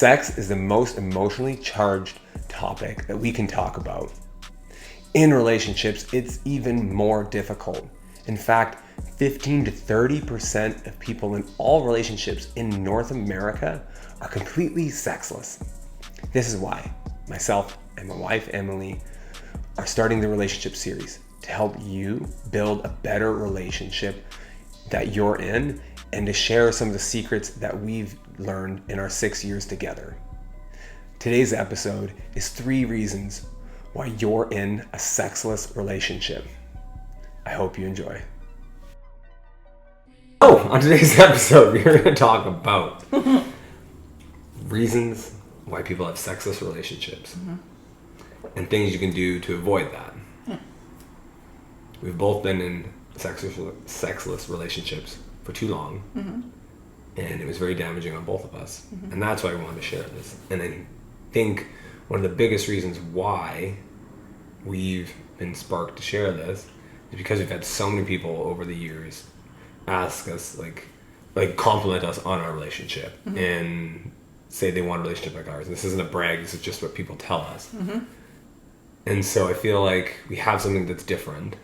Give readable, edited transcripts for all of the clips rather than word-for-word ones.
Sex is the most emotionally charged topic that we can talk about. In relationships, it's even more difficult. In fact, 15 to 30% of people in all relationships in North America are completely sexless. This is why myself and my wife, Emily, are starting the relationship series to help you build a better relationship that you're in and to share some of the secrets that we've learned in our 6 years together. Today's episode is 3 reasons why you're in a sexless relationship. I hope you enjoy. On today's episode, we're going to talk about reasons why people have sexless relationships and things you can do to avoid that. We've both been in sexless relationships for too long, and it was very damaging on both of us. And that's why we wanted to share this. And I think one of the biggest reasons why we've been sparked to share this is because we've had so many people over the years ask us, like compliment us on our relationship and say they want a relationship like ours. And this isn't a brag, this is just what people tell us. And so I feel like we have something that's different.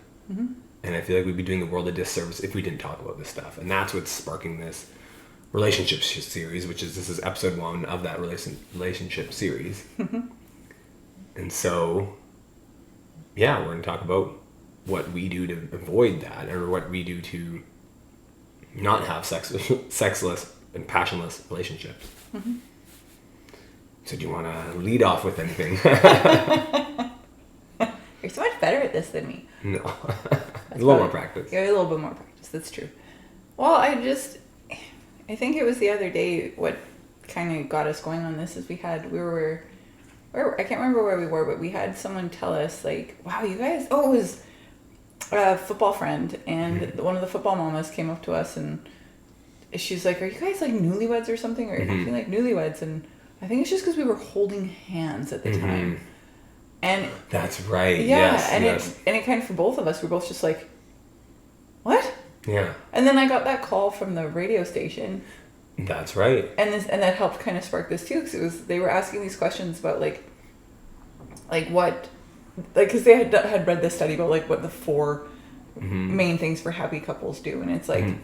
And I feel like we'd be doing the world a disservice if we didn't talk about this stuff. And that's what's sparking this relationship series, this is episode 1 of that relationship series. And so, yeah, we're going to talk about what we do to avoid that, or what we do to not have sexless and passionless relationships. So do you want to lead off with anything? You're so much better at this than me. No. A little more practice. Yeah, a little bit more practice. That's true. Well, I think it was the other day, what kind of got us going on this is I can't remember where we were, but we had someone tell us, like, wow, you guys, it was a football friend, and one of the football mamas came up to us, and she's like, are you guys like newlyweds or something? Or acting like newlyweds? And I think it's just because we were holding hands at the time. And that's right. Yeah, yes. It kind of, for both of us, we're both just like, what? Yeah. And then I got that call from the radio station. That's right. And that helped kind of spark this too, because they were asking these questions about like what, like, because they had read this study about like what the 4 main things for happy couples do, and it's like,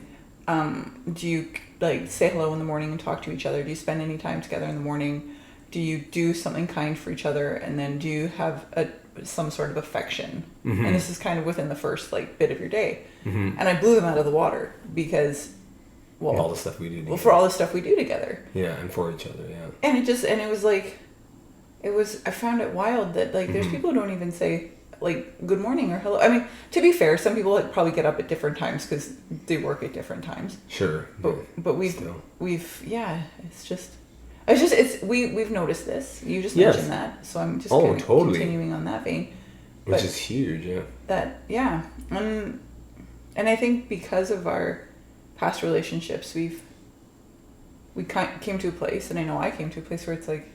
do you like say hello in the morning and talk to each other? Do you spend any time together in the morning? Do you do something kind for each other? And then do you have some sort of affection? And this is kind of within the first like bit of your day. And I blew them out of the water because, well, all the stuff we do together. Well, for all the stuff we do together. Yeah, and for each other, yeah. And it was like, I found it wild that like there's people who don't even say like good morning or hello. I mean, to be fair, some people like probably get up at different times because they work at different times. Sure. But we've noticed this. You just mentioned that, so I'm just continuing on that vein. Which is huge, yeah. And I think because of our past relationships, we came to a place, and I know I came to a place where it's like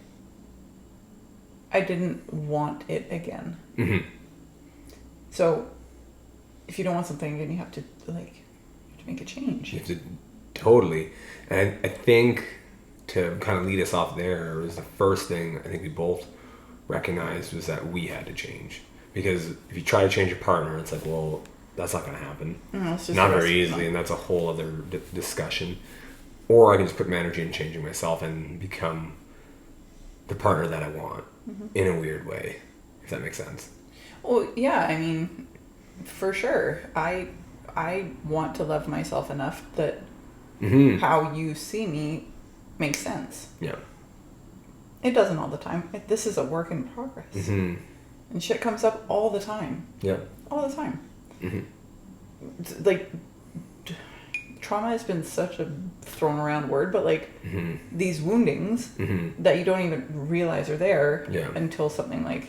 I didn't want it again. So if you don't want something, then you have to make a change. You have to totally, and I think, to kind of lead us off there, was the first thing I think we both recognized was that we had to change. Because if you try to change your partner, it's like, well, that's not going to happen. Not very easily, and that's a whole other discussion. Or I can just put my energy in changing myself and become the partner that I want in a weird way, if that makes sense. Well, yeah, I mean, for sure. I want to love myself enough that how you see me makes sense. Yeah. It doesn't all the time. This is a work in progress. And shit comes up all the time. Yeah. All the time. Like, trauma has been such a thrown around word, but like these woundings that you don't even realize are there until something like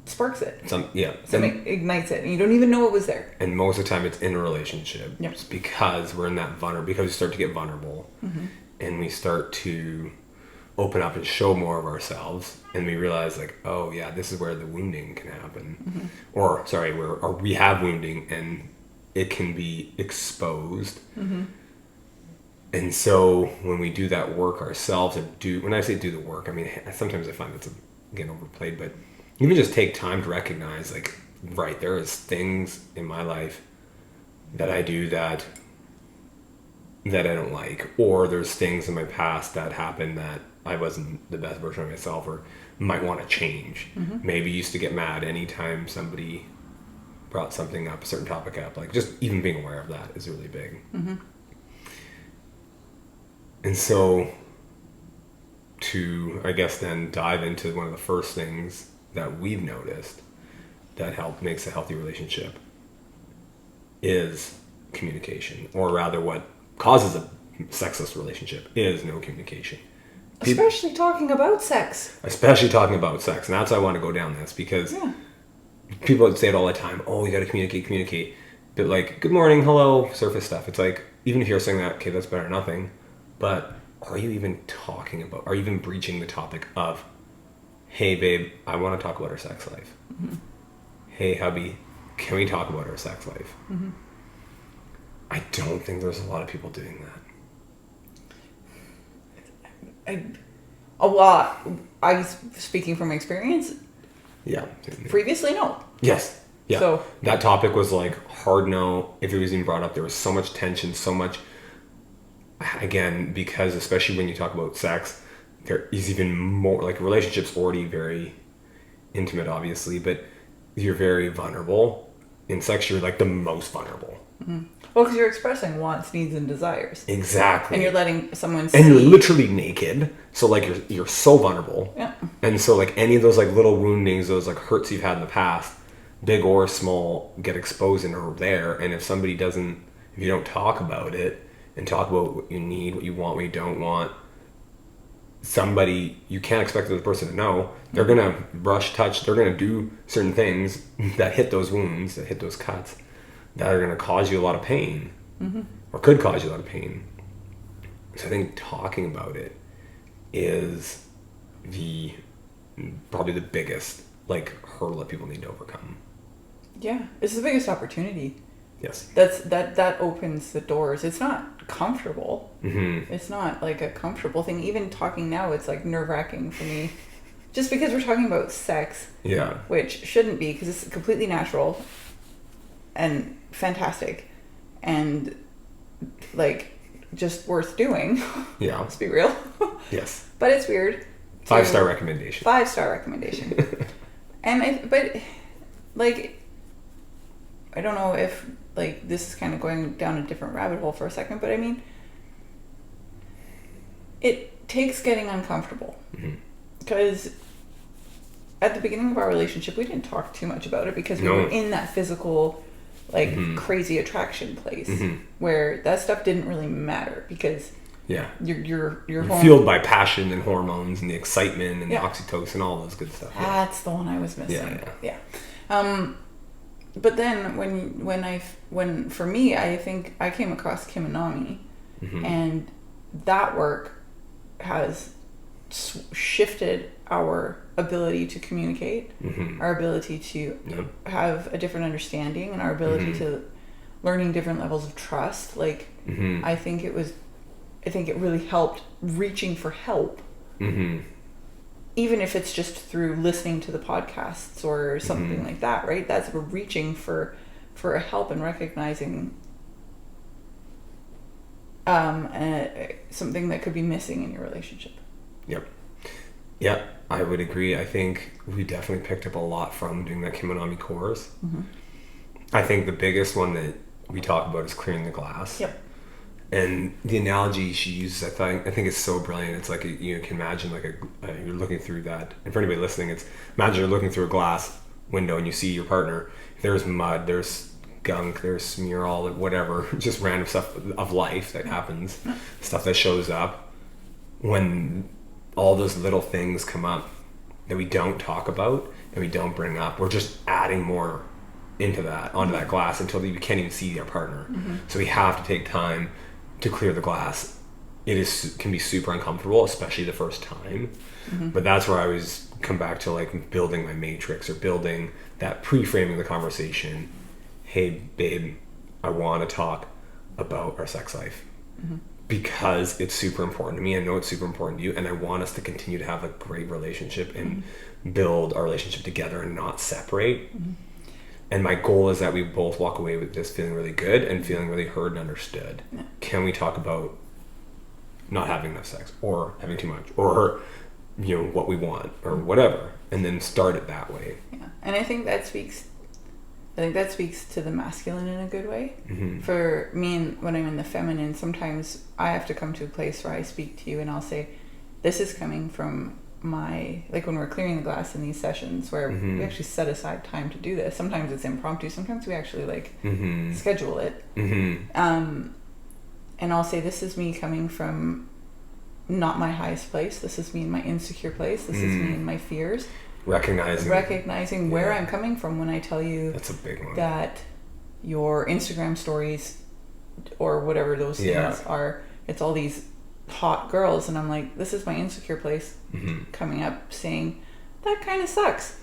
sparks it. Something ignites it, and you don't even know it was there. And most of the time it's in a relationship. Yep. It's because we're in that because we start to get vulnerable and we start to open up and show more of ourselves, and we realize like, oh yeah, this is where the wounding can happen. Or we have wounding and it can be exposed And so when we do that work ourselves, when I say do the work, I mean, sometimes I find it's again overplayed, but even just take time to recognize, like, right, there is things in my life that I do that I don't like, or there's things in my past that happened that I wasn't the best version of myself, or might want to change. Maybe used to get mad anytime somebody brought something up, a certain topic up. Like, just even being aware of that is really big. And so to, I guess, then dive into one of the first things that we've noticed that makes a healthy relationship is communication, or rather what causes a sexless relationship is no communication. Especially talking about sex. Especially talking about sex. And that's why I want to go down this, because people say it all the time. Oh, you got to communicate. But like, good morning, hello, surface stuff. It's like, even if you're saying that, okay, that's better than nothing. But are you even are you even breaching the topic of, hey, babe, I want to talk about our sex life. Hey, hubby, can we talk about our sex life? I don't think there's a lot of people doing that. A lot. Speaking from experience. Yeah. Previously, no. Yes. Yeah. So that topic was like hard no. If it was even brought up, there was so much tension, so much. Again, because especially when you talk about sex, there is even more, like, relationships already very intimate, obviously, but you're very vulnerable. In sex, you're like the most vulnerable. Well, because you're expressing wants, needs, and desires. Exactly. And you're letting someone see. And you're literally naked, so like you're so vulnerable. Yeah. And so like any of those like little woundings, those like hurts you've had in the past, big or small, get exposed and are there. And if you don't talk about it and talk about what you need, what you want, what you don't want, you can't expect the other person to know. They're gonna touch, they're gonna do certain things that hit those wounds, that hit those cuts, that are gonna cause you a lot of pain, or could cause you a lot of pain. So I think talking about it is probably the biggest like hurdle that people need to overcome. Yeah, it's the biggest opportunity. Yes. That opens the doors. It's not comfortable. It's not like a comfortable thing. Even talking now, it's like nerve-wracking for me. Just because we're talking about sex. Yeah. Which shouldn't be, because it's completely natural and fantastic and like just worth doing. Yeah. Let's be real. Yes. But it's weird. 5-star recommendation. 5-star recommendation. But like, I don't know if like this is kind of going down a different rabbit hole for a second, but I mean, it takes getting uncomfortable, because at the beginning of our relationship we didn't talk too much about it, because we were in that physical like crazy attraction place where that stuff didn't really matter, because you're fueled by passion and hormones and the excitement and the oxytocin, all those good stuff. That's the one I was missing. But then when for me, I think I came across Kim Anami, and that work has shifted our ability to communicate, our ability to have a different understanding, and our ability to learning different levels of trust. Like, I think it really helped reaching for help. Even if it's just through listening to the podcasts or something like that, right? That's reaching for a help and recognizing something that could be missing in your relationship. Yep, I would agree. I think we definitely picked up a lot from doing that Kim Anami course. I think the biggest one that we talk about is clearing the glass. Yep. And the analogy she uses, I think is so brilliant. It's like you can imagine like you're looking through that. And for anybody listening, imagine you're looking through a glass window and you see your partner. There's mud, there's gunk, there's smear, all whatever, just random stuff of life that happens, stuff that shows up. When all those little things come up that we don't talk about and we don't bring up, we're just adding more onto that glass until we can't even see our partner. So we have to take time to clear the glass. Can be super uncomfortable, especially the first time. But that's where I always come back to like building my matrix, or building that pre-framing the conversation. Hey babe, I want to talk about our sex life. because it's super important to me. I know it's super important to you, and I want us to continue to have a great relationship and build our relationship together and not separate. And my goal is that we both walk away with this feeling really good and feeling really heard and understood. Yeah. Can we talk about not having enough sex or having too much or, you know, what we want or whatever, and then start it that way. Yeah. And I think that speaks to the masculine in a good way. For me, and when I'm in the feminine, sometimes I have to come to a place where I speak to you and I'll say, this is coming from my, like when we're clearing the glass in these sessions where we actually set aside time to do this. Sometimes it's impromptu, sometimes we actually like schedule it. And I'll say, this is me coming from not my highest place. This is me in my insecure place. This is me in my fears. Recognizing where I'm coming from when I tell you that's a big one. That your Instagram stories or whatever those things are, it's all these hot girls, and I'm like, this is my insecure place coming up saying that kind of sucks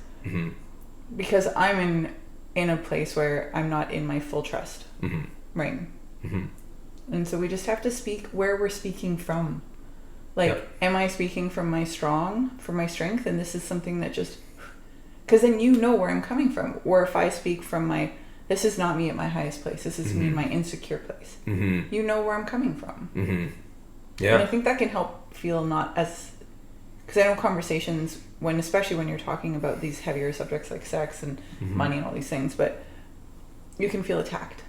because I'm in a place where I'm not in my full trust ring. And so we just have to speak where we're speaking from. Like, am I speaking from my strength? And this is something that just, because then you know where I'm coming from. Or if I speak from this is not me at my highest place. This is me in my insecure place. You know where I'm coming from. Yeah. And I think that can help feel not as, because I know conversations especially when you're talking about these heavier subjects like sex and money and all these things, but you can feel attacked.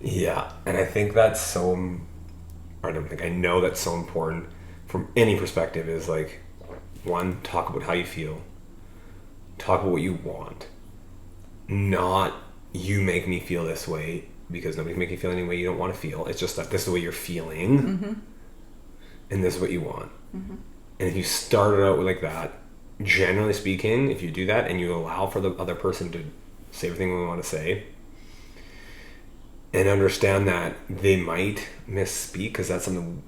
Yeah. And I think that's I know that's so important from any perspective, is like, one, talk about how you feel, talk about what you want, not you make me feel this way, because nobody's making you feel any way you don't want to feel. It's just that this is the way you're feeling and this is what you want. And if you start it out like that, generally speaking, if you do that and you allow for the other person to say everything we want to say, and understand that they might misspeak, because that's something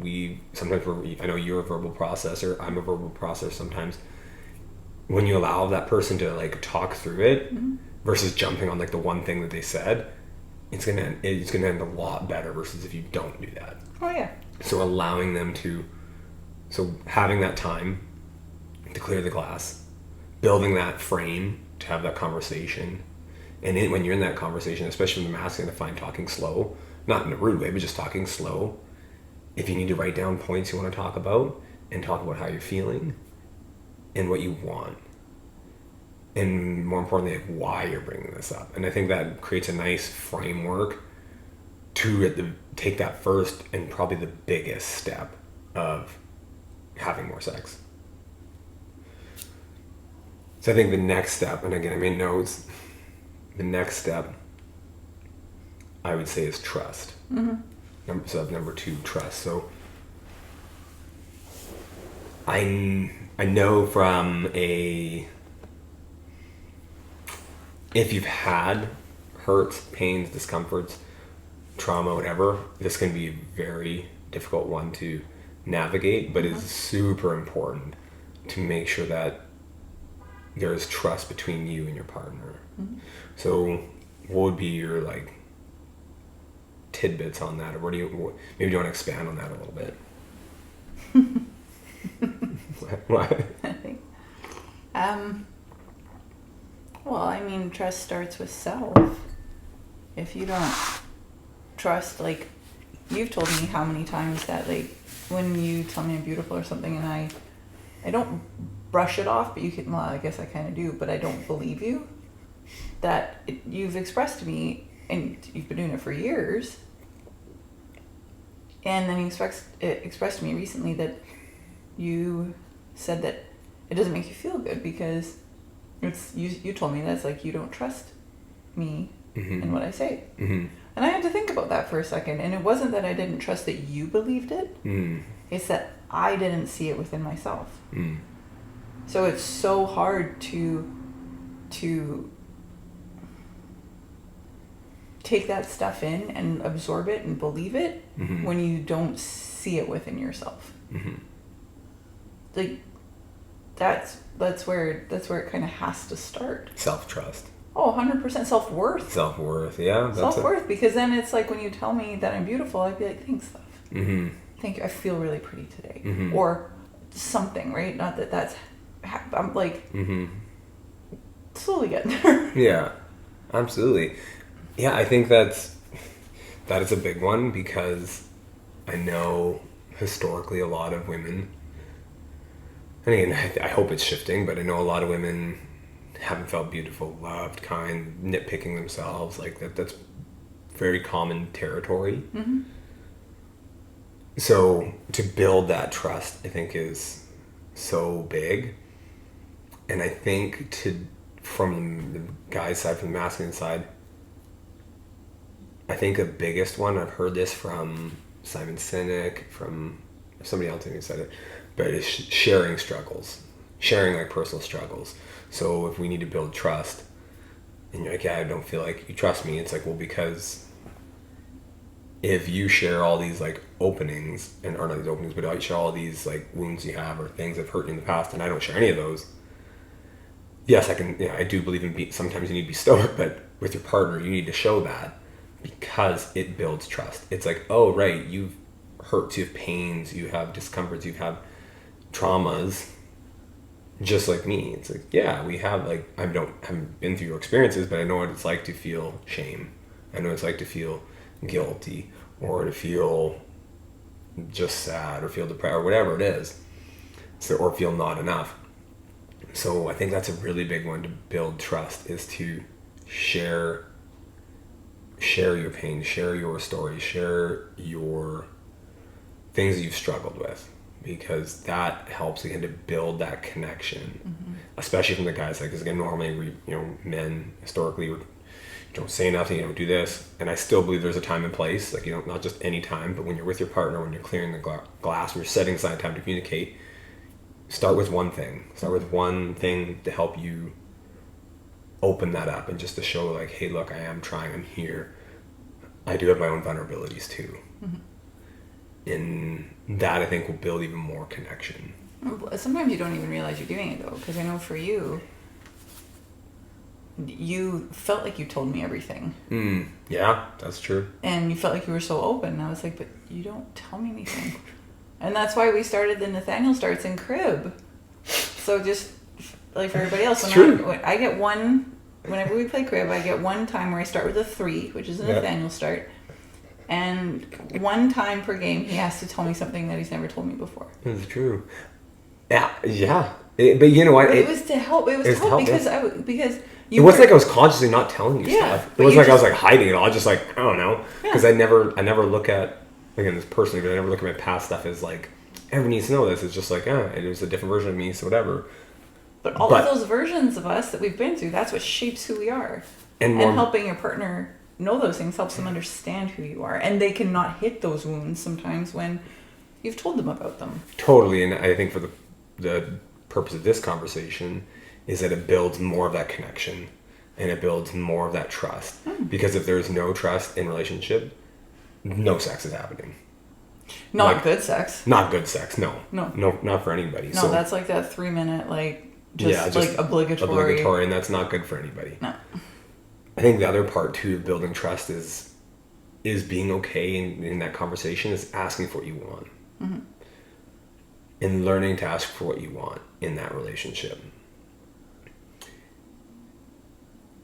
I know you're a verbal processor, I'm a verbal processor sometimes. When you allow that person to like talk through it versus jumping on like the one thing that they said, it's gonna end a lot better versus if you don't do that. Oh yeah. So allowing them having that time to clear the glass, building that frame to have that conversation. And when you're in that conversation, especially when the masculine, I find talking slow, not in a rude way, but just talking slow. If you need to write down points you want to talk about and talk about how you're feeling and what you want. And more importantly, like why you're bringing this up. And I think that creates a nice framework to take that first and probably the biggest step of having more sex. So I think the next step, and again, I made notes, the next step, I would say, is trust. So number 2, trust. So I know from if you've had hurts, pains, discomforts, trauma, whatever, this can be a very difficult one to navigate, but it's super important to make sure that there is trust between you and your partner. So what would be your like tidbits on that, or maybe you want to expand on that a little bit? What? Well, I mean, trust starts with self. If you don't trust, like, you've told me how many times that, like, when you tell me I'm beautiful or something and I don't brush it off, but I guess I kind of do, but I don't believe you, that you've expressed to me, and you've been doing it for years, and then you expressed to me recently that you said that it doesn't make you feel good because you told me that's like you don't trust me in what I say. And I had to think about that for a second, and it wasn't that I didn't trust that you believed it, it's that I didn't see it within myself. So it's so hard to take that stuff in and absorb it and believe it when you don't see it within yourself. Like that's where it kind of has to start. Self-trust. Oh, 100% self-worth. Self-worth, yeah. Self-worth, because then it's like when you tell me that I'm beautiful, I'd be like, thanks, love. thank you, I feel really pretty today. Mm-hmm. Or something, right? Not that that's, I'm like, slowly getting there. Yeah, absolutely. Yeah, I think that is a big one, because I know historically a lot of women, and again, I hope it's shifting, but I know a lot of women haven't felt beautiful, loved, kind, nitpicking themselves, like that's very common territory. Mm-hmm. So to build that trust, I think, is so big. And I think from the guy's side, from the masculine side, I think the biggest one, I've heard this from Simon Sinek, from somebody else who said it, but it's sharing struggles, sharing like personal struggles. So if we need to build trust, and you're like, yeah, I don't feel like you trust me, it's like, well, because if you share all these like openings, or not these openings, but I share all these like wounds you have or things that have hurt you in the past, and I don't share any of those, yes, I do believe in sometimes you need to be stoic, but with your partner, you need to show that, because it builds trust. It's like, oh, right, you've hurts, you have pains, you have discomforts, you have traumas, just like me. It's like, yeah, we have, like, I haven't been through your experiences, but I know what it's like to feel shame. I know what it's like to feel guilty, or to feel just sad, or feel depressed, or whatever it is. So, or feel not enough. So I think that's a really big one to build trust, is to share your pain, share your story, share your things that you've struggled with, because that helps again to build that connection, especially from the guys. Like, because again, normally men historically don't say nothing, you don't do this, and I still believe there's a time and place, like, not just any time, but when you're with your partner, when you're clearing the glass, when you're setting aside time to communicate, start with one thing to help you open that up, and just to show, like, hey, look, I am trying, I'm here, I do have my own vulnerabilities too. And that, I think, will build even more connection. Sometimes you don't even realize you're doing it, though, because I know for you, you felt like you told me everything. Yeah, that's true. And you felt like you were so open. And I was like, but you don't tell me anything. And that's why we started the Nathaniel Starts in Crib. So just like for everybody else, I get one, whenever we play Crib, I get one time where I start with a 3, which is a Nathaniel Start. And one time per game, he has to tell me something that he's never told me before. That's true. Yeah. But you know what? It was to help. It was to help because it wasn't like I was consciously not telling you stuff. It wasn't like I was like hiding it all. I just like, I don't know. Because I never look at, again, this personally, but I never look at my past stuff as like, everyone needs to know this. It's just like, it was a different version of me, so whatever. But all of those versions of us that we've been through, that's what shapes who we are. And helping your partner know those things helps them understand who you are. And they cannot hit those wounds sometimes when you've told them about them. Totally. And I think for the purpose of this conversation is that it builds more of that connection, and it builds more of that trust. Because if there's no trust in relationship, no sex is happening. Not good sex. Not good sex, no. No, not for anybody. No, so, that's like that 3-minute, just obligatory. And that's not good for anybody. No. I think the other part too of building trust is being okay in that conversation, is asking for what you want. And learning to ask for what you want in that relationship.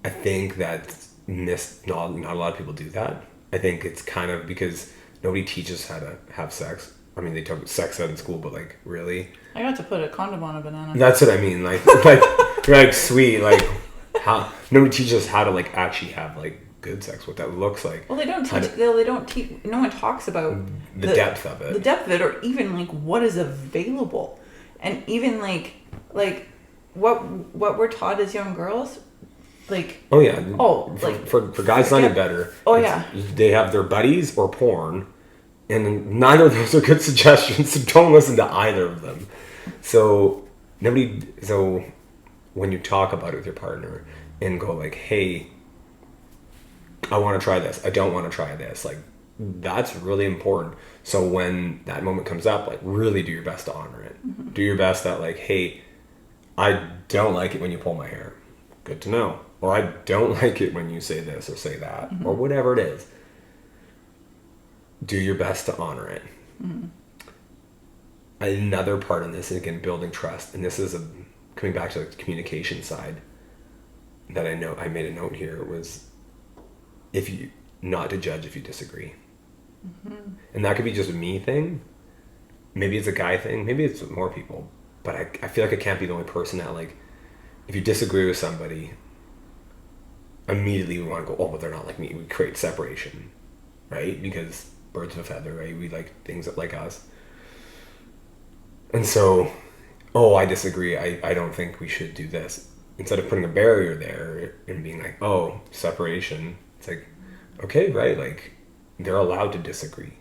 I think that not a lot of people do that. I think it's kind of because nobody teaches how to have sex. I mean, they talk about sex ed in school, but like, really? I got to put a condom on a banana. That's what I mean. Like you're like, sweet, like, how nobody teaches us how to like actually have like good sex, what that looks like. Well, they don't teach. No one talks about the depth of it. The depth of it, or even like what is available, and even like what we're taught as young girls. Like, for guys, not any better. They have their buddies or porn, and neither of those are good suggestions. So don't listen to either of them. So when you talk about it with your partner and go like, hey, I want to try this, I don't want to try this, like, that's really important. So when that moment comes up, like, really do your best to honor it. Do your best that, like, hey, I don't like it when you pull my hair. Good to know. Or I don't like it when you say this or say that, or whatever it is. Do your best to honor it. another part in this, again, building trust, and this is coming back to the communication side that I made a note here, was not to judge if you disagree. And that could be just a me thing. Maybe it's a guy thing. Maybe it's more people. But I feel like I can't be the only person that, like, if you disagree with somebody, immediately we want to go, oh, but they're not like me. We create separation, right? Because birds of a feather, right? We like things that like us. And so, oh, I disagree. I don't think we should do this. Instead of putting a barrier there and being like, oh, separation, it's like, okay, right? Like, they're allowed to disagree.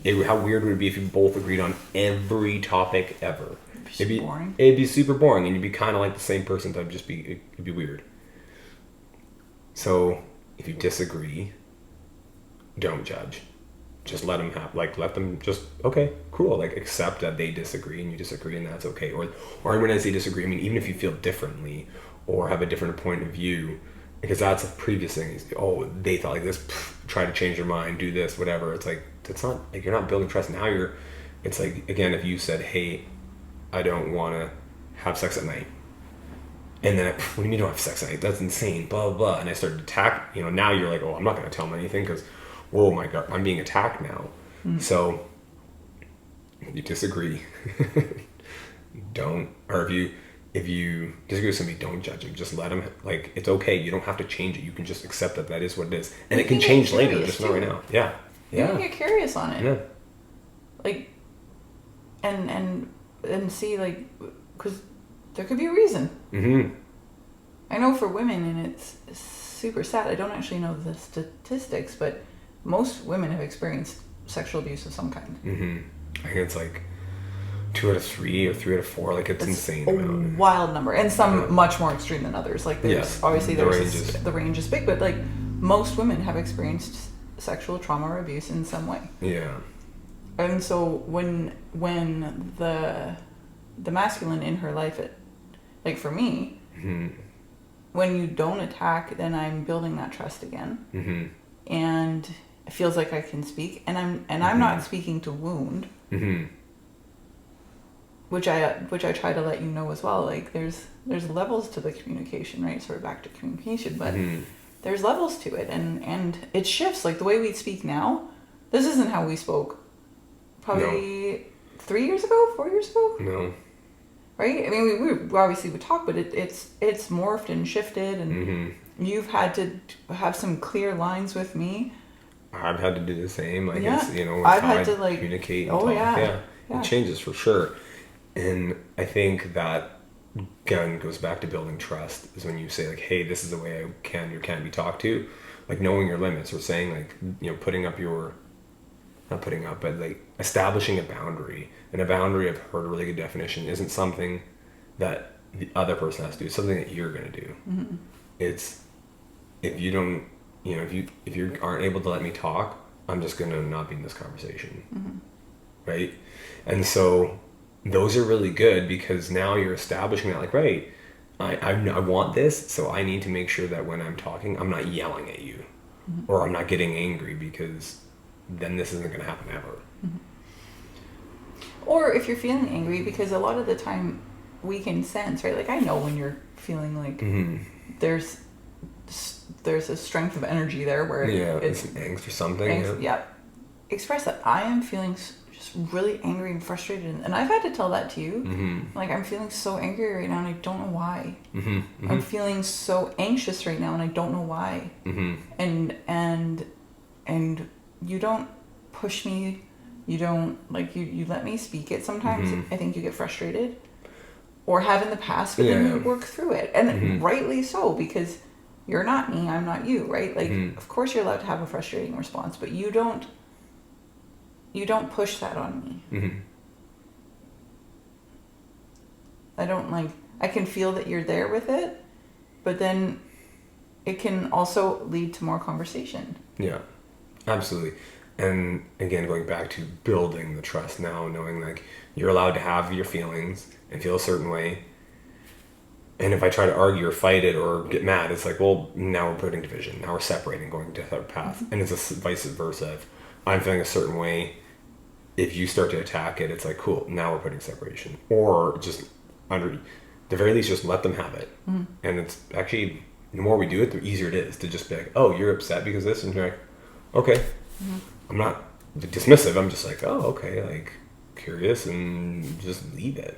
How weird would it be if you both agreed on every topic ever? It'd be boring. It'd be super boring, and you'd be kind of like the same person. It'd be weird. So if you disagree, don't judge. Just let them just, okay, cool. Like, accept that they disagree and you disagree, and that's okay. Or when I say disagree, I mean, even if you feel differently or have a different point of view, because that's a previous thing. Oh, they thought like this, try to change your mind, do this, whatever. It's like, it's not, like, you're not building trust. Now it's like, again, if you said, hey, I don't want to have sex at night. And then, what do you mean you don't have sex at night? That's insane, blah, blah, blah. And I started to attack, now you're like, oh, I'm not going to tell them anything because, oh my God, I'm being attacked now. So, if you disagree, don't, or if you disagree with somebody, don't judge them. Just let them, like, it's okay. You don't have to change it. You can just accept that is what it is. And it can change later, just not right now. Yeah. You can get curious on it. Yeah. Like, and see, like, because there could be a reason. I know for women, and it's super sad, I don't actually know the statistics, but most women have experienced sexual abuse of some kind. I think it's like 2 out of 3 or 3 out of 4. Like, it's insane amount. Wild number, and some much more extreme than others. Like, there's obviously the range is big, but like most women have experienced sexual trauma or abuse in some way. Yeah. And so when the masculine in her life, like for me, when you don't attack, then I'm building that trust again, and it feels like I can speak, and I'm not speaking to wound, which I try to let you know as well. Like, there's levels to the communication, right? Sort of back to communication, but there's levels to it, and it shifts. Like, the way we speak now, this isn't how we spoke probably 3 years ago, 4 years ago. No. Right? I mean, we obviously would talk, but it's morphed and shifted, and you've had to have some clear lines with me. I've had to do the same. Like, yeah. it's, I've had to, like, communicate and talk. Yeah. It changes for sure. And I think that, again, goes back to building trust, is when you say, like, hey, this is the way I can or can't be talked to. Like, knowing your limits, or saying, like, but like establishing a boundary. And a boundary, I've heard a really good definition, isn't something that the other person has to do. It's something that you're going to do. It's, if you don't, if you aren't able to let me talk, I'm just going to not be in this conversation. Right? And so those are really good, because now you're establishing that, like, right, I want this, so I need to make sure that when I'm talking, I'm not yelling at you, or I'm not getting angry, because then this isn't going to happen ever. Or if you're feeling angry, because a lot of the time we can sense, right? Like, I know when you're feeling like there's a strength of energy there where it's angst or something. Express that. I am feeling just really angry and frustrated, and I've had to tell that to you. Like, I'm feeling so angry right now, and I don't know why. I'm feeling so anxious right now, and I don't know why. And you don't push me. You don't, like, you let me speak it. Sometimes I think you get frustrated, or have in the past, but then you work through it, and rightly so, because you're not me, I'm not you, right? Like, of course you're allowed to have a frustrating response, but you don't push that on me. I don't, like, I can feel that you're there with it, but then it can also lead to more conversation. Yeah, absolutely. And again, going back to building the trust now, knowing, like, you're allowed to have your feelings and feel a certain way. And if I try to argue or fight it or get mad, it's like, well, now we're putting division. Now we're separating, going to a third path. And it's a vice versa. If I'm feeling a certain way if you start to attack it, it's like, cool, now we're putting separation. Or just under the very least, just let them have it. And it's actually, the more we do it, the easier it is to just be like, oh, you're upset because of this, and you're like, okay. I'm not dismissive. I'm just like, oh, okay, like curious, and just leave it.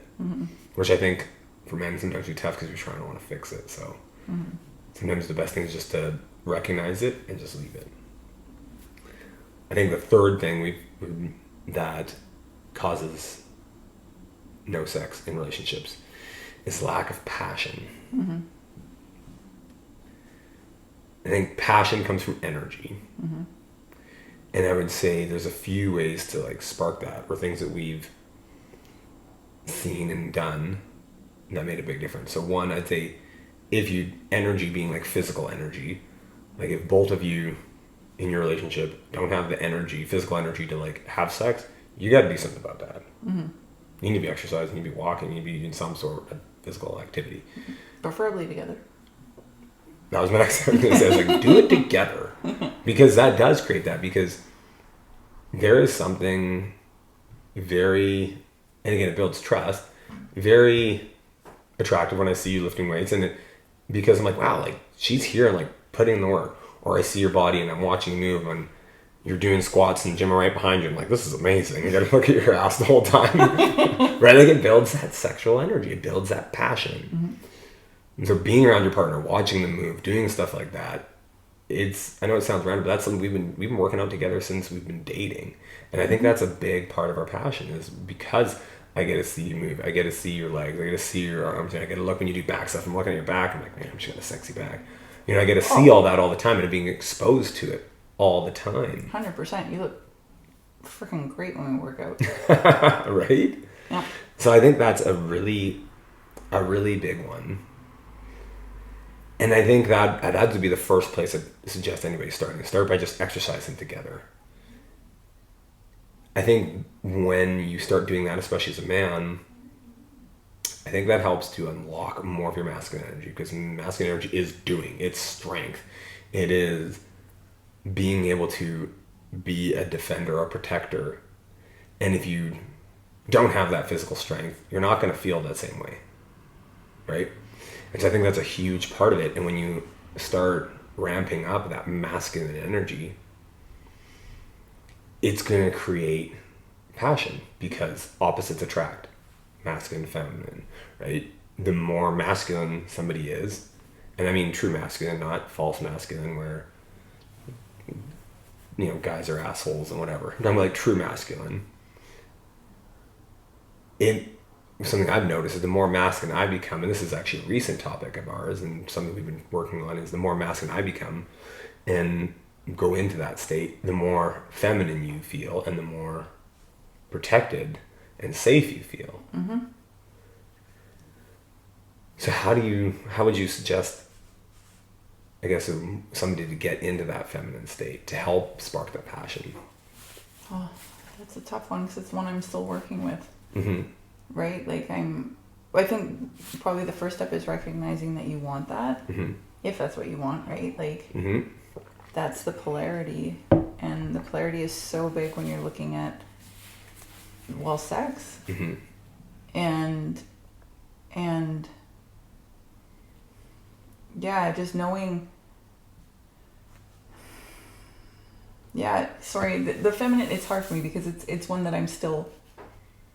Which I think for men sometimes be tough because we're trying to want to fix it. So sometimes the best thing is just to recognize it and just leave it. I think the third thing that causes no sex in relationships is lack of passion. I think passion comes from energy. And I would say there's a few ways to like spark that, or things that we've seen and done that made a big difference. So one, I'd say energy being like physical energy, like if both of you in your relationship don't have the energy, physical energy to like have sex, you got to do something about that. You need to be exercising, you need to be walking, you need to be doing some sort of physical activity. Preferably together. That was my next thing to say. I was like, do it together. Because that does create that. Because there is something very, and again, it builds trust, very attractive when I see you lifting weights. And because I'm like, wow, like she's here and like putting in the work. Or I see your body and I'm watching you move and you're doing squats in the gym right behind you. I'm like, this is amazing. You got to look at your ass the whole time. Right? Like it builds that sexual energy. It builds that passion. And so being around your partner, watching them move, doing stuff like that, I know it sounds random, but that's something we've been working out together since we've been dating. And I think that's a big part of our passion, is because I get to see you move. I get to see your legs. I get to see your arms. And I get to look when you do back stuff. I'm looking at your back. I'm like, man, I'm just got a sexy back. I get to see all that all the time and being exposed to it all the time. 100%. You look freaking great when we work out. Right? Yeah. So I think that's a really big one. And I think that had to be the first place I suggest anybody starting. Start by just exercising together. I think when you start doing that, especially as a man, I think that helps to unlock more of your masculine energy, because masculine energy is doing. It's strength. It is being able to be a defender, a protector. And if you don't have that physical strength, you're not going to feel that same way. Right? And so I think that's a huge part of it. And when you start ramping up that masculine energy, it's going to create passion, because opposites attract, masculine, feminine, right? The more masculine somebody is, and I mean true masculine, not false masculine where, guys are assholes and whatever. I'm like true masculine. Something I've noticed is the more masculine I become, and this is actually a recent topic of ours and something we've been working on, is the more masculine I become and go into that state, the more feminine you feel and the more protected and safe you feel. So how would you suggest, I guess, somebody to get into that feminine state to help spark that passion? Oh, that's a tough one, because it's one I'm still working with. Right? Like I think probably the first step is recognizing that you want that, if that's what you want, right? Like that's the polarity, and the polarity is so big when you're looking at, sex, and yeah, just knowing. Yeah, sorry, the feminine, it's hard for me because it's one that I'm still,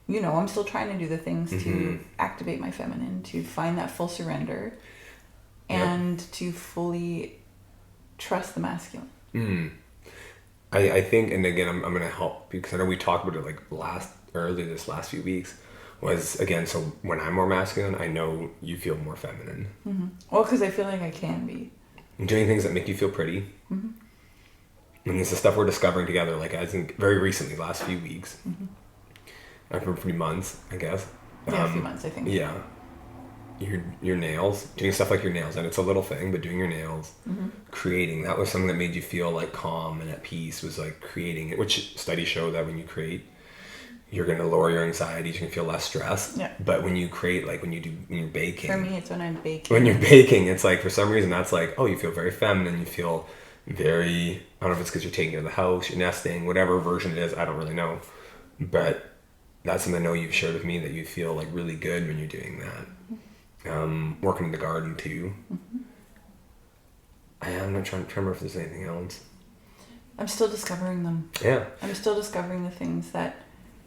I'm still trying to do the things to activate my feminine, to find that full surrender, and to fully trust the masculine. I think, and again, I'm going to help, because I know we talked about it like this last few weeks, was, again, so when I'm more masculine, I know you feel more feminine. Well, because I feel like I can be. And doing things that make you feel pretty. And this is stuff we're discovering together, like I think very recently, last few weeks. For a few months, I guess. Yeah, a few months, I think. Yeah. Your nails, doing stuff like your nails, and it's a little thing, but doing your nails, creating, that was something that made you feel like calm and at peace, was like creating it, which studies show that when you create, you're going to lower your anxieties, you can feel less stress. Yeah. But when you create, like when you're baking. For me, it's when I'm baking. When you're baking, it's like, for some reason, that's like, oh, you feel very feminine, you feel very, I don't know if it's because you're taking care of the house, you're nesting, whatever version it is, I don't really know. But that's something I know you've shared with me, that you feel like really good when you're doing that. Working in the garden too. I'm not trying to remember if there's anything else. I'm still discovering them. Yeah. I'm still discovering the things that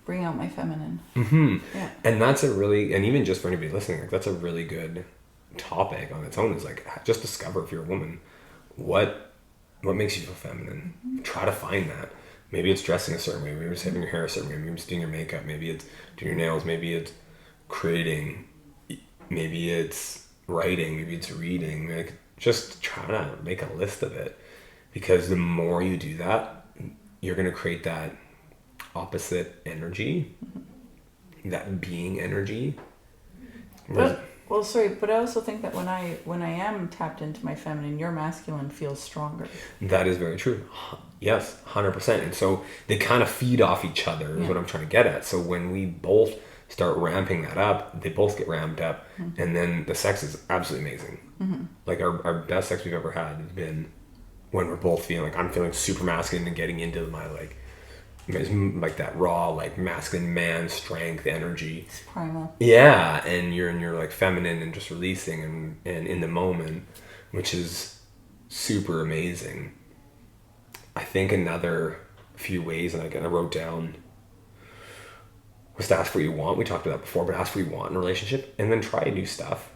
bring out my feminine. Yeah. And that's and even just for anybody listening, like, that's a really good topic on its own, is like, just discover, if you're a woman, what makes you feel feminine. Try to find that. Maybe it's dressing a certain way, maybe it's having your hair a certain way, maybe it's doing your makeup, maybe it's doing your nails, maybe it's creating, maybe it's writing, maybe it's reading. Like, just try to make a list of it, because the more you do that, you're going to create that opposite energy, that being energy. But I also think that when I am tapped into my feminine, your masculine feels stronger. That is very true. Yes, 100%. And so they kind of feed off each other, is what I'm trying to get at. So when we both start ramping that up, they both get ramped up, and then the sex is absolutely amazing. Like our best sex we've ever had has been when we're both feeling like, I'm feeling super masculine and getting into my like that raw, like, masculine man strength energy. It's primal. Yeah, and you're in your like feminine and just releasing and in the moment, which is super amazing. I think another few ways, and I wrote down, was to ask what you want. We talked about that before, but ask what you want in a relationship, and then try new stuff.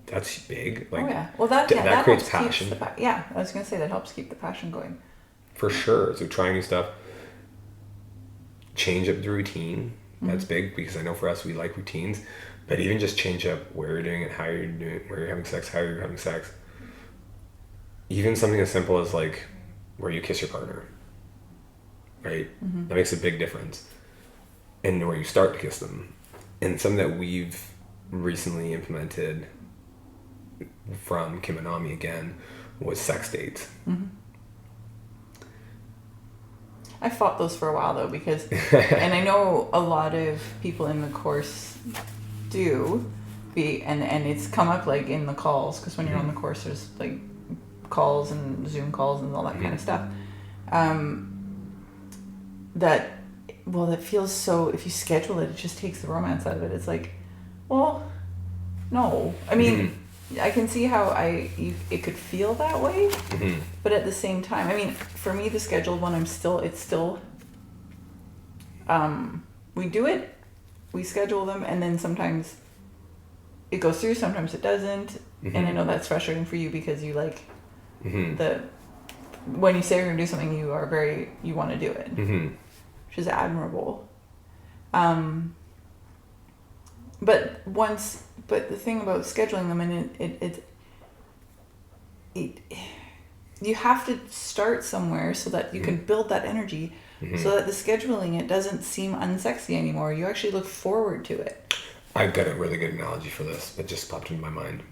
That's big. Like, well, that creates passion. I was gonna say that helps keep the passion going. For sure. So trying new stuff. Change up the routine. That's big, because I know for us, we like routines. But even just change up where you're doing it, how you're doing it, where you're having sex, how you're having sex. Even something as simple as like where you kiss your partner, right? That makes a big difference. And where you start to kiss them. And something that we've recently implemented from Kim Anami again was sex dates. I fought those for a while though, because, and I know a lot of people in the course do, and it's come up like in the calls, because when you're on the course, there's like calls and Zoom calls and all that kind of stuff. That feels so, if you schedule it, it just takes the romance out of it. It's like, well, no. I mean, I can see how it could feel that way, but at the same time, I mean, for me, the scheduled one, we do it, we schedule them, and then sometimes it goes through, sometimes it doesn't, and I know that's frustrating for you, because you like when you say you're gonna do something, you want to do it, which is admirable. But the thing about scheduling them, and you have to start somewhere so that you can build that energy, so that the scheduling, it doesn't seem unsexy anymore. You actually look forward to it. I've got a really good analogy for this that just popped into my mind.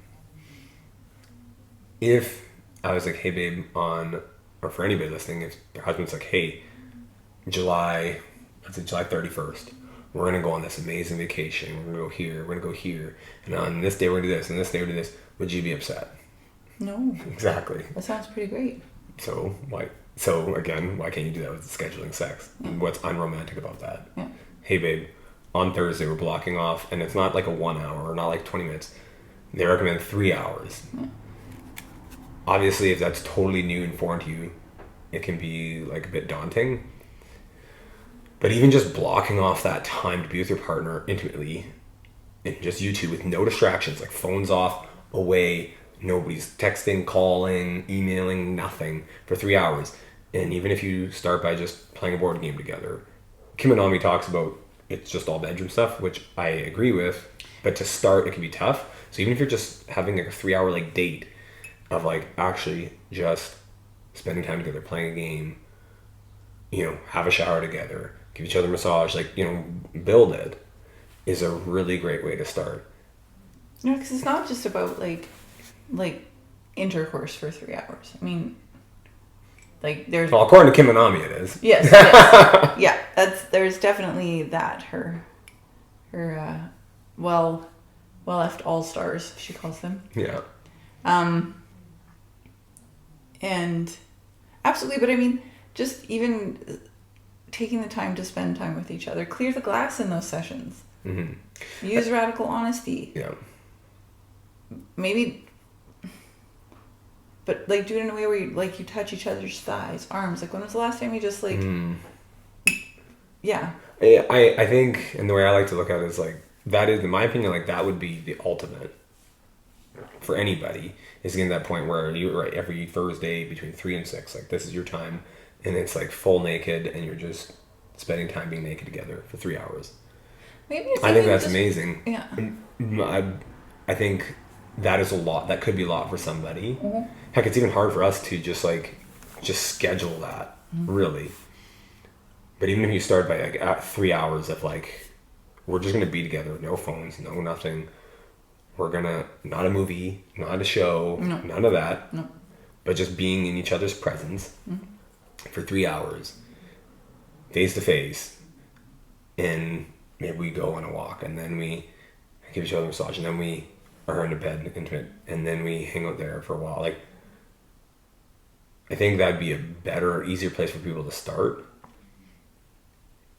If I was like, hey babe, or for anybody listening, if your husband's like, hey, July 31st, we're going to go on this amazing vacation, we're going to go here, we're going to go here, and on this day we're going to do this, and this day we're going to do this, would you be upset? No. Exactly. That sounds pretty great. So why can't you do that with scheduling sex? What's unromantic about that? Yeah. Hey babe, on Thursday we're blocking off, and it's not like a 1 hour, or not like 20 minutes. They recommend 3 hours. Obviously, if that's totally new and foreign to you, it can be like a bit daunting. But even just blocking off that time to be with your partner intimately, and just you two with no distractions, like phones off, away, nobody's texting, calling, emailing, nothing, for 3 hours. And even if you start by just playing a board game together, Kim Anami talks about it's just all bedroom stuff, which I agree with, but to start, it can be tough. So even if you're just having like a 3 hour like date of like actually just spending time together, playing a game, have a shower together, give each other a massage, build it, is a really great way to start. Because it's not just about like intercourse for 3 hours. I mean, like there's. Well, according to Kim Anami, it is. Yes. Yeah, there's definitely that. Her well-left all-stars, she calls them. Yeah. And absolutely, but I mean, just even taking the time to spend time with each other. Clear the glass in those sessions. Mm-hmm. Use radical honesty. Yeah. Maybe, but like do it in a way where you touch each other's thighs, arms. Like when was the last time you just like, yeah. I think, and the way I like to look at it is like, that is, in my opinion, like that would be the ultimate for anybody, is getting to that point where you're right, every Thursday between 3 and 6, like this is your time, and it's like full naked, and you're just spending time being naked together for 3 hours. Maybe I think that's amazing. Yeah. I think that is a lot. That could be a lot for somebody. Mm-hmm. Heck, it's even hard for us to just schedule that, really. But even if you start by like at 3 hours of like, we're just gonna be together, no phones, no nothing. We're gonna, not a movie, not a show, No. none of that. No. But just being in each other's presence for 3 hours, face to face, and maybe we go on a walk, and then we give each other a massage, and then we are in a bed intimate, and then we hang out there for a while. Like, I think that'd be a better, easier place for people to start.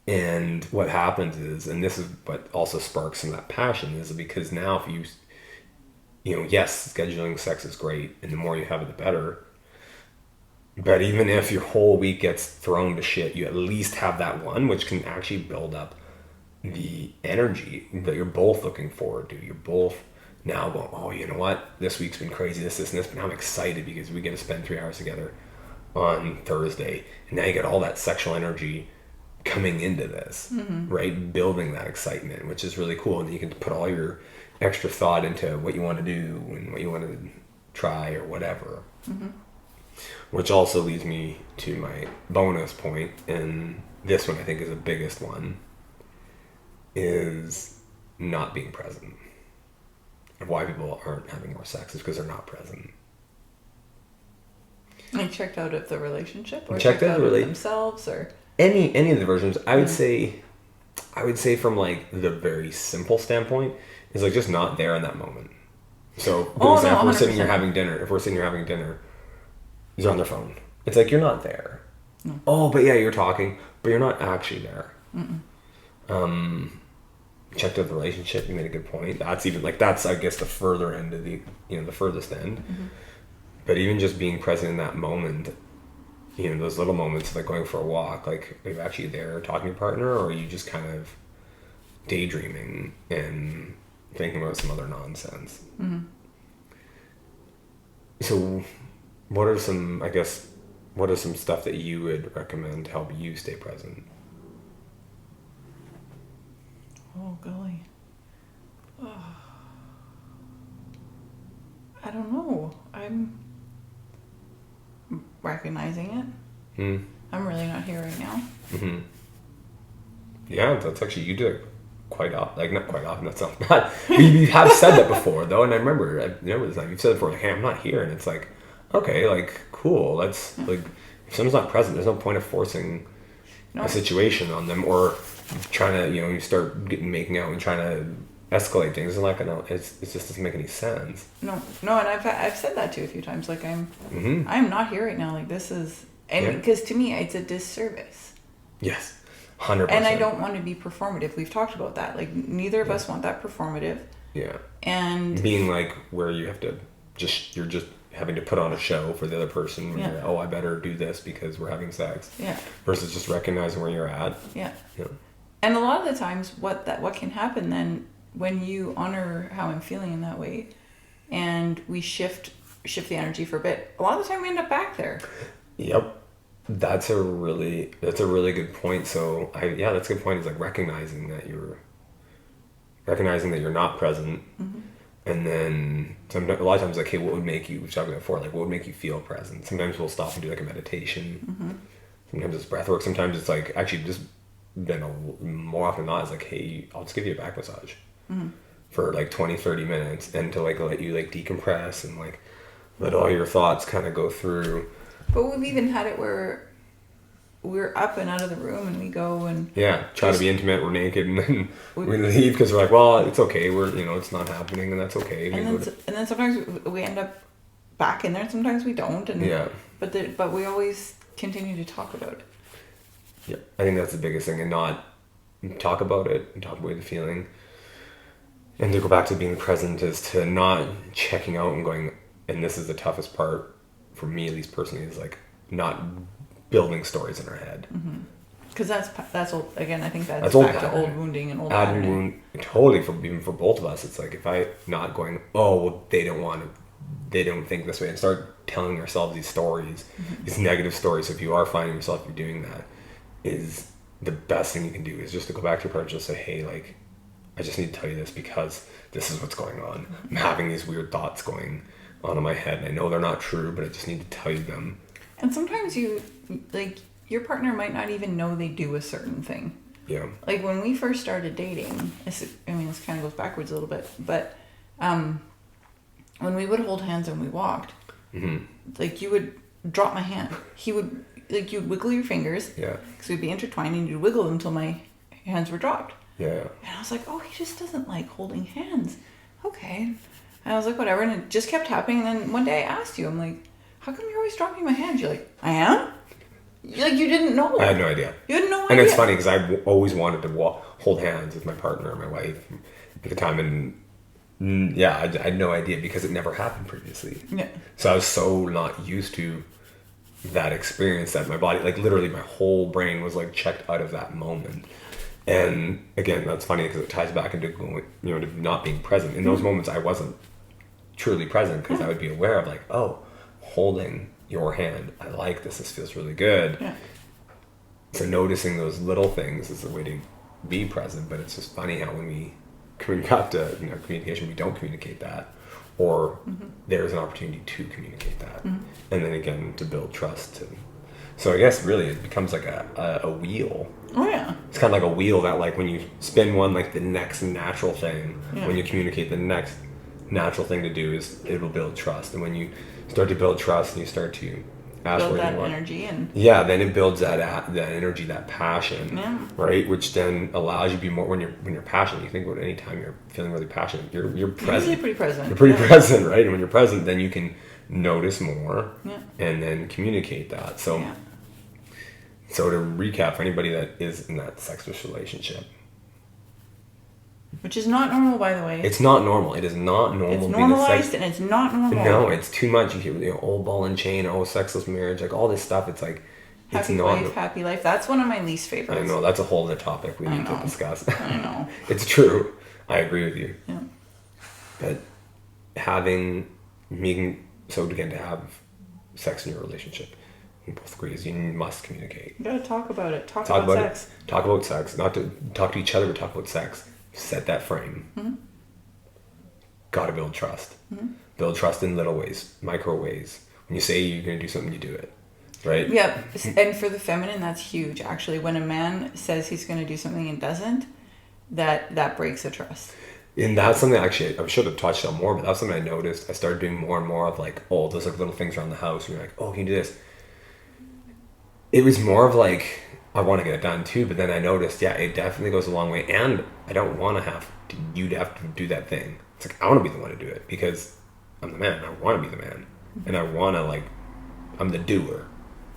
And what happens is, and this is what also sparks some of that passion, is because now if yes, scheduling sex is great, and the more you have it, the better. But even if your whole week gets thrown to shit, you at least have that one, which can actually build up the energy that you're both looking forward to. You're both now going, oh, you know what? This week's been crazy, this, and this, but now I'm excited because we get to spend 3 hours together on Thursday. And now you get all that sexual energy coming into this, right? Building that excitement, which is really cool. And you can put all your extra thought into what you want to do and what you want to try or whatever. Which also leads me to my bonus point, and this one I think is the biggest one, is not being present. And why people aren't having more sex is because they're not present. Like checked out of the relationship, or checked out of themselves, or any of the versions. I would say from like the very simple standpoint is like just not there in that moment. So for example, we're sitting here having dinner. If we're sitting here having dinner, they're on their phone. It's like you're not there. No. Oh, but yeah, you're talking, but you're not actually there. Checked out the relationship. You made a good point. That's even like, that's I guess the further end of the the furthest end. But even just being present in that moment, those little moments like going for a walk, like are you actually there talking to your partner, or are you just kind of daydreaming and thinking about some other nonsense? So what are some stuff that you would recommend to help you stay present? oh golly, I don't know. I'm recognizing it. I'm really not here right now. Yeah, that's actually, you do it quite often. Like, not quite often, that sounds bad. You have said that before, though, and I remember this time. You've said it before, like, hey, I'm not here. And it's like, okay, like, cool. That's, like, if someone's not present, there's no point of forcing a situation on them, or trying to, you start making out and trying to escalate things. It's like, no, it just doesn't make any sense. No, and I've said that too a few times. Like, I'm not here right now. Like, this is, and because to me, it's a disservice. Yes. 100%. And I don't want to be performative. We've talked about that. Like, neither of us want that performative. Yeah. And being like where you have to you're just having to put on a show for the other person. Where you're, oh, I better do this because we're having sex. Yeah. Versus just recognizing where you're at. Yeah. And a lot of the times, what can happen then when you honor how I'm feeling in that way, and we shift the energy for a bit, a lot of the time we end up back there. Yep. That's a really good point. So that's a good point. Is like recognizing that you're not present, and then a lot of times like, hey, what would make you? We've talked about before. Like, what would make you feel present? Sometimes we'll stop and do like a meditation. Sometimes it's breath work. Sometimes it's like actually just more often than not is like, hey, I'll just give you a back massage for like 20-30 minutes, and to like let you like decompress and like let all your thoughts kind of go through. But we've even had it where we're up and out of the room, and we go and try to be intimate. We're naked, and then we leave because we're like, well, it's okay. We're it's not happening, and that's okay. And then sometimes we end up back in there, and sometimes we don't. And but we always continue to talk about it. Yeah, I think that's the biggest thing, and not talk about it and talk away the feeling. And to go back to being present is to not checking out and going, and this is the toughest part for me, at least personally, is like not building stories in our head. Because that's old, again, I think that's old back to pattern. old wounding and old Add patterning. wound, totally, even for both of us. It's like if I not going, oh, well, they don't think this way, and start telling ourselves these stories, these negative stories. So if you are finding yourself you're doing that, is the best thing you can do is just to go back to your partner and just say, hey, like, I just need to tell you this because this is what's going on. I'm having these weird thoughts going on in my head, and I know they're not true, but I just need to tell you them. And sometimes your partner might not even know they do a certain thing. Yeah. Like when we first started dating, this kind of goes backwards a little bit, but when we would hold hands and we walked, like you would drop my hand. He would, like, you'd wiggle your fingers. Yeah. Because we'd be intertwined and you'd wiggle them until my hands were dropped. Yeah. And I was like, oh, he just doesn't like holding hands. Okay. And I was like, whatever. And it just kept happening. And then one day I asked you, I'm like, how come you're always dropping my hands? You're like, I am? Like, you didn't know. I had no idea. You had no idea. And it's funny because I always wanted to hold hands with my partner or my wife at the time. And yeah, I had no idea because it never happened previously. Yeah. So I was so not used to that experience that my body, like literally my whole brain was like checked out of that moment. And again, that's funny because it ties back into going, to not being present. In those moments, I wasn't truly present because I would be aware of like, oh, holding your hand, I like this. This feels really good. Yeah. So noticing those little things is the way to be present. But it's just funny how when we got to communication, we don't communicate that, or there's an opportunity to communicate that, and then again to build trust. So I guess really it becomes like a wheel. Oh yeah. It's kind of like a wheel that, like, when you spin one, like the next natural thing, when you communicate, the next natural thing to do is it'll build trust. And when you start to build trust and you start to ask Build where that you want, energy and then it builds that energy, that passion, Yeah. right? Which then allows you to be more when you're passionate. You think about any time you're feeling really passionate, you're present. usually pretty present. You're pretty present, right? And when you're present, then you can notice more and then communicate that. So. Yeah. So to recap, for anybody that is in that sexless relationship, Which is not normal, by the way. it's not normal. It is not normal. It's being a normalized and it's not normal. No, it's too much. You hear old ball and chain, sexless marriage, like all this stuff. It's like Happy it's wife, not. happy life. That's one of my least favorites. I know that's a whole other topic we need to know. discuss. I know. It's true. I agree with you. Yeah. But again, to have sex in your relationship, we both agree is you must communicate. You gotta talk about it. Talk Talk about about sex. it. Talk about sex. Not to talk to each other, but talk about sex. Set that frame. Gotta build trust. Build trust in little ways, micro ways. When you say you're gonna do something, you do it. Right? Yeah, and for the feminine, that's huge. Actually, when a man says he's going to do something and doesn't, that breaks the trust. And that's something actually I should have touched on more, but that's something I noticed. I started doing more and more of like, those like little things around the house. And you're like, can you do this? It was more of like, I want to get it done too, but then I noticed, it definitely goes a long way. And I don't want to have to do that thing. It's like, I want to be the one to do it because I'm the man. I want to be the man. And I want to I'm the doer,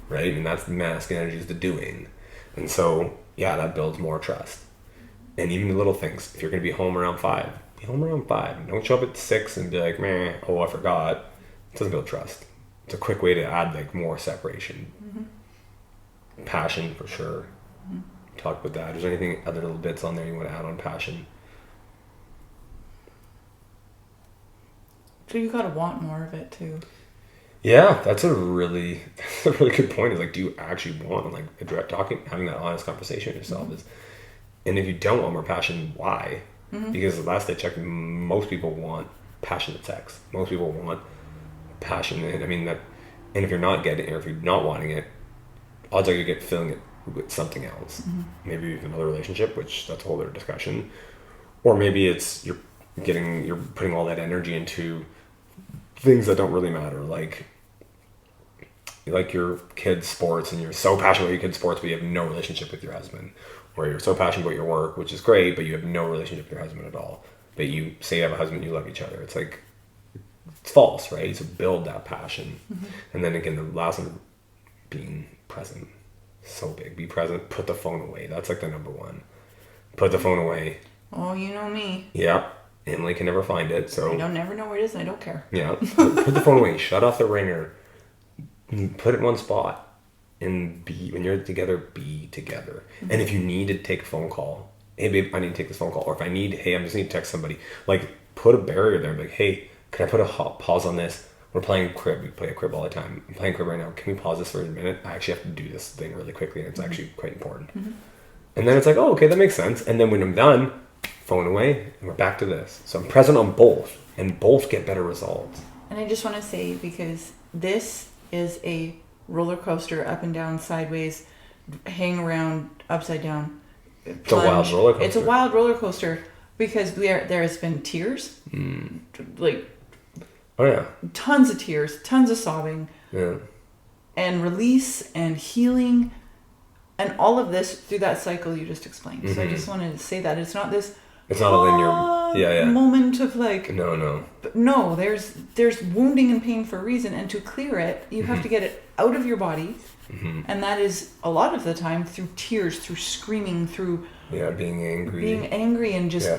right? And that's the masculine energy, is the doing. And so, that builds more trust. And even the little things, if you're going to be home around 5, be home around 5. Don't show up at 6 and be like, meh, I forgot. It doesn't build trust. It's a quick way to add more separation. Passion, for sure. Talk about that. Is there anything, other little bits on there you want to add on passion? So you gotta want more of it too. Yeah, that's a really good point. Is like, do you actually want having that honest conversation with yourself? And if you don't want more passion, why? Because last I checked, most people want passionate sex. Most people want passion, and and if you're not getting it, or if you're not wanting it, odds are you filling it with something else. Maybe with another relationship, which that's a whole other discussion, or maybe it's you're putting all that energy into things that don't really matter, like your kids' sports, and you're so passionate about your kids' sports, but you have no relationship with your husband, or you're so passionate about your work, which is great, but you have no relationship with your husband at all. But you say you have a husband, you love each other. It's like, it's false, right? So build that passion. And then again, the last one, being present. So big. Be present. Put the phone away. That's like the number one. Put the phone away. Oh, you know me. Yeah. Emily can never find it, so... I don't never know where it is, and I don't care. Yeah. Put the phone away. Shut off the ringer. Put it in one spot. And when you're together, be together. Mm-hmm. And if you need to take a phone call, hey babe, I need to take this phone call. Or if I just need to text somebody. Like, put a barrier there. Like, hey, can I put a pause on this? We're playing crib. We play a crib all the time. I'm playing crib right now. Can we pause this for a minute? I actually have to do this thing really quickly, and it's actually quite important. Mm-hmm. And then it's like, oh, okay, that makes sense. And then when I'm done, phone away, and we're back to this. So I'm present on both, and both get better results. And I just want to say, because this is a roller coaster, up and down, sideways, hang around, upside down. It's a wild roller coaster. It's a wild roller coaster because there has been tears, like, oh yeah, tons of tears, tons of sobbing, yeah, and release and healing, and all of this through that cycle you just explained. Mm-hmm. So I just wanted to say that it's not this. It's not a linear, moment of like. No. But no, there's wounding and pain for a reason, and to clear it, you have to get it out of your body, and that is a lot of the time through tears, through screaming, through being angry, and just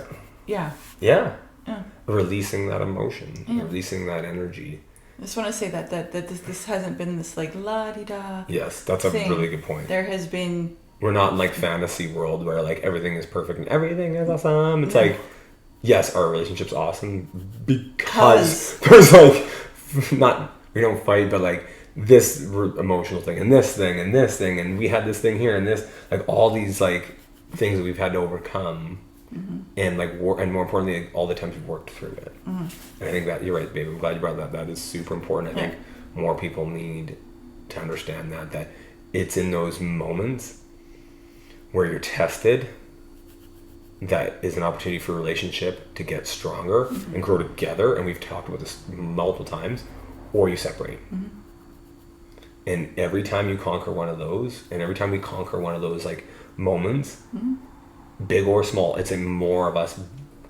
releasing that emotion, releasing that energy. I just want to say that this hasn't been this like la-di-da. Yes, that's thing. A really good point. There has been. We're not in like fantasy world where like everything is perfect and everything is awesome. It's like, yes, our relationship's awesome because there's like we don't fight, but like this emotional thing and this thing and this thing and we had this thing here and this, like all these like things that we've had to overcome, and like and more importantly, like, all the times we've worked through it. And I think that you're right, babe. I'm glad you brought that. That is super important. I think more people need to understand that it's in those moments where you're tested that is an opportunity for a relationship to get stronger and grow together, and we've talked about this multiple times, or you separate. And every time you conquer one of those, and every time we conquer one of those like moments, big or small, it's like more of us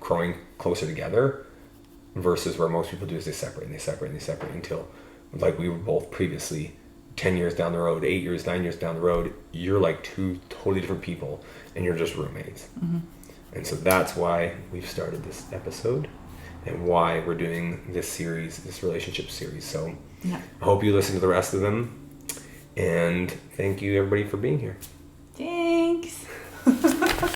growing closer together versus where most people do is they separate until, like we were both previously, 10 years down the road, 8 years, 9 years down the road, you're like two totally different people and you're just roommates. And so that's why we've started this episode and why we're doing this series, this relationship series. So I hope you listen to the rest of them, and thank you everybody for being here.